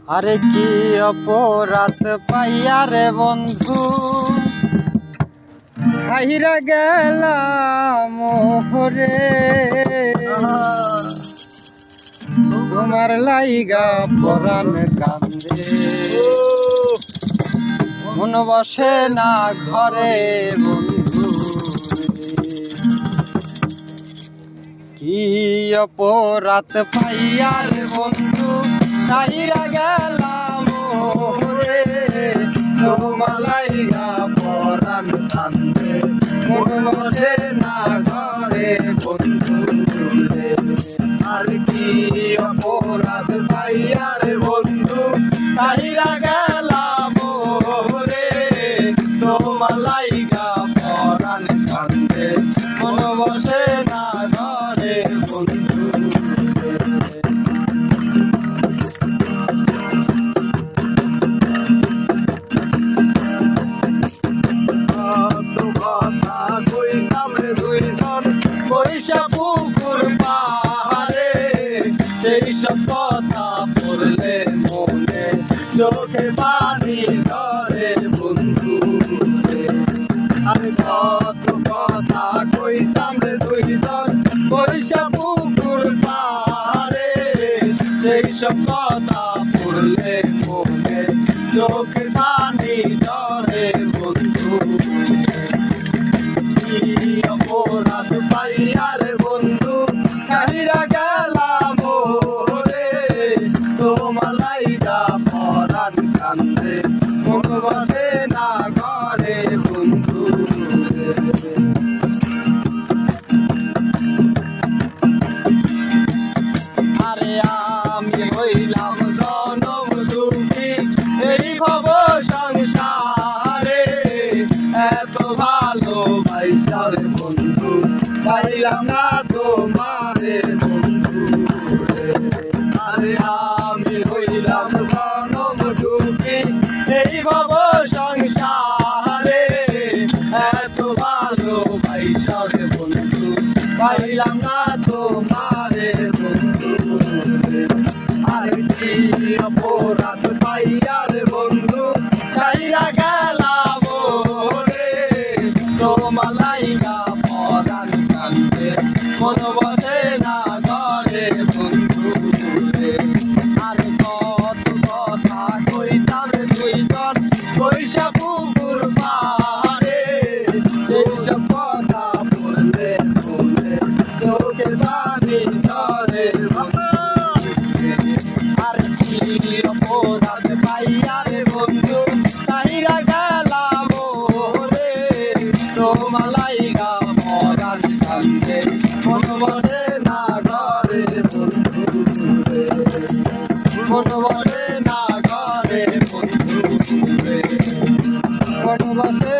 আরে কি অপরাধ পাইয়া রে বন্ধু হাইরা গেলাম মোহরে, তোমার লাইগা পরাণ কান্দে, মন বসে না ঘরে বন্ধু। কি অপরাধ পাইয়া রে বন্ধু হাইরা গেলাম মোহরে, তোমার লাইগা পরাণ কান্দে, মন বসে না ঘরে বন্ধু। আর কি অপরাধ পাইয়া রে বন্ধু হাইরা গেলাম মোহরে, তোমার লাইগা পরাণ কান্দে, মন বসে না ঘরে বন্ধু। বৈশা পুকুর পাহাড়ে সেই সব কথা পড়লে মনে চোখে পানি ধরে বন্ধু। আমি কত কথা কইতাম রে দুইজন বৈশা পুকুর পাহাড়ে সেই সব কথা পড়লে মনে চোখে পানি ধরে বন্ধু। অপরাধ পাইয়া রে বন্ধু হাইরা গেলাম মোরে, তোমার লাইগা পরাণ কান্দে, মন বসে না ঘরে বন্ধু। আরে আমি হইলাম জনম দুঃখী এই ভব সংসারে, এত ভালোবাসা রে বন্ধু পাইলাম না তোমারে বন্ধু। আরে আমি হইলাম জনম দুঃখী এই ভব সংসারে, এত ভালোবাসা রে বন্ধু পাইলাম না তোমারে বন্ধু। আর কি অপরাধ পাইয়া রে বন্ধু হাইরা গেলাম মোরে, তোমার লাইগা পরাণ কান্দে, মন বসে না ঘরে বন্ধু। আর কত কথা কইতাম রে দুইজন বৈশা পুকুর পাহাড়ে সেই সব কথা পড়লে মনে চোখে পানি ধরে বন্ধু। আর কি অপরাধ পাইয়া রে বন্ধু হাইরা গেলাম মোরে, তোমার লাইগা পরাণ কান্দে, মন বসে না ঘরে বন্ধু। মন বসে না ঘরে বন্ধু, মন বসে